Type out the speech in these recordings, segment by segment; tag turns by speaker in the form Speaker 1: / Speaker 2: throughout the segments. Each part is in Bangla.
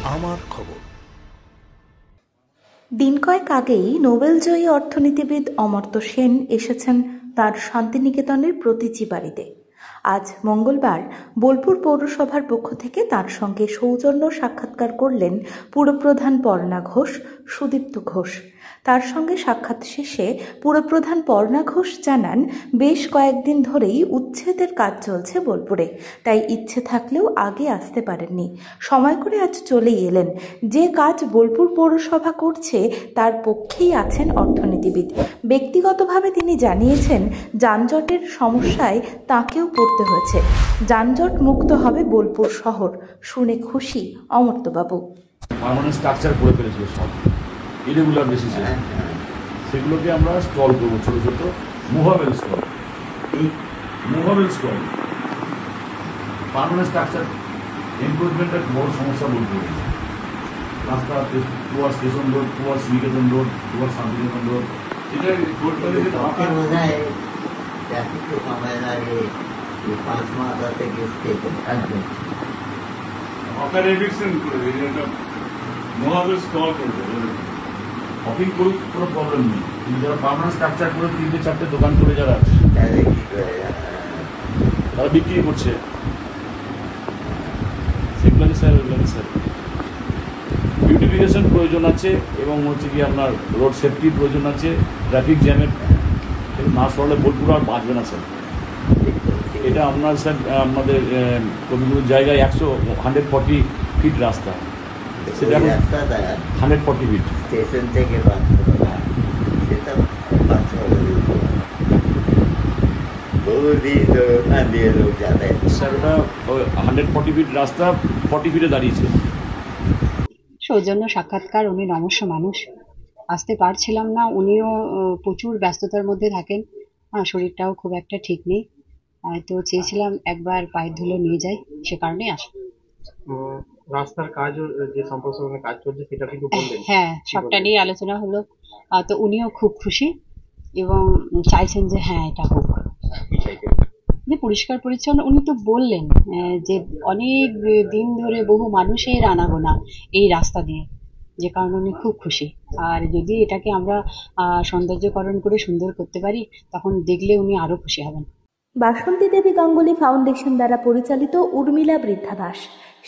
Speaker 1: আমার খবর।
Speaker 2: দিন কয়েক আগেই নোবেলজয়ী অর্থনীতিবিদ অমর্ত্য সেন এসেছেন তার শান্তিনিকেতনের প্রতীচী বাড়িতে। আজ মঙ্গলবার বোলপুর পৌরসভার পক্ষ থেকে তার সঙ্গে সৌজন্য সাক্ষাৎকার করলেন পুরপ্রধান পর্ণা ঘোষ, সুদীপ্ত ঘোষ। তার সঙ্গে সাক্ষাৎ শেষে পুরপ্রধান পর্ণা ঘোষ জানান, বেশ কয়েকদিন ধরেই উচ্ছেদের কাজ চলছে বোলপুরে, তাই ইচ্ছে থাকলেও আগে আসতে পারেননি। সময় করে আজ চলেই এলেন। যে কাজ বোলপুর পৌরসভা করছে তার পক্ষেই আছেন অর্থনীতিবিদ। ব্যক্তিগতভাবে তিনি জানিয়েছেন, যানজটের সমস্যায় তাঁকেও পড়তে হয়েছে। যানজট মুক্ত হবে বোলপুর শহর, শুনে খুশি অমর্ত্যবাবু।
Speaker 3: পার্মানেন্ট স্ট্রাকচার করে ফেলেছিল সব ইরেগুলার বেসিসে, সেগুলোকে আমরা স্টল করবো, ছোটো ছোটো মুভাবেল স্টল। পার্মানেন্ট স্ট্রাকচার এনক্রোচমেন্টের বড় সমস্যা বলতে হবে। রাস্তা toward station road, toward Sriniketan road, toward Santiniketan road, এটা সময় লাগে 5 মাস থেকে স্টেশন একদম অফিং করে কোনো প্রবলেম নেই, কিন্তু যারা পার্মানেন্ট স্ট্রাকচার করে 3-4টে দোকান করে যারা তারা বিক্রি করছে, সেগুলো স্যার বিউটিফিকেশন প্রয়োজন আছে, এবং হচ্ছে কি আপনার রোড সেফটির প্রয়োজন আছে। ট্রাফিক জ্যামের না সরলে বোলপুর আর বাঁচবে না স্যার। এটা আপনার স্যার আমাদের কবিগুলোর জায়গায় 140 ফিট রাস্তা, সেটা 140 ফিট স্টেশন থেকে স্যার ওটা 140 ফিট রাস্তা 40 ফিটে দাঁড়িয়েছে।
Speaker 4: সৌজন্য সাক্ষাৎকার, উনি নমস্য মানুষ, আসতে পারছিলাম না, উনিও প্রচুর ব্যস্ততার মধ্যে থাকেন, শরীরটাও খুব একটা ঠিক নেই, তো চেয়েছিলাম একবার পায়ের ধুলো নিয়ে যাই, সে কারণেই আসবো।
Speaker 5: রাস্তার কাজ যে সম্প্রসারণের কাজ চলছে সেটা কিন্তু বললেন।
Speaker 4: হ্যাঁ, সবটা নিয়ে আলোচনা হলো, তো উনিও খুব খুশি এবং চাইছেন যে হ্যাঁ এটা হোক, যে পরিষ্কার পরিচ্ছন্ন। উনি তো বললেন যে অনেক দিন ধরে বহু মানুষের আনাগোনা এই রাস্তা দিয়ে, যে কারণে উনি খুব খুশি। আর যদি এটাকে আমরা সৌন্দর্যকরণ করে সুন্দর করতে পারি, তখন দেখলে উনি আরো খুশি হবেন।
Speaker 2: বাসন্তী দেবী গাঙ্গুলি ফাউন্ডেশন দ্বারা পরিচালিত উর্মিলা বৃদ্ধাবাস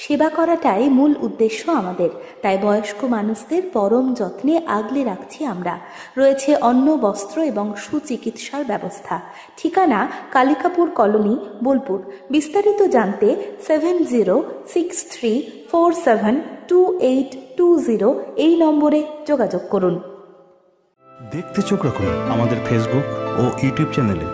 Speaker 2: সেবা করাটাই মূল উদ্দেশ্য আমাদের, তাই বয়স্ক মানুষদের পরম যত্নে আগলে রাখছি আমরা। রয়েছে অন্ন, বস্ত্র এবং সুচিকিৎসার ব্যবস্থা। ঠিকানা কালিকাপুর কলোনি, বোলপুর। বিস্তারিত জানতে 7063472820 এই নম্বরে যোগাযোগ করুন।
Speaker 1: দেখতে চোখ রাখুন আমাদের ফেসবুক ও ইউটিউব চ্যানেলে।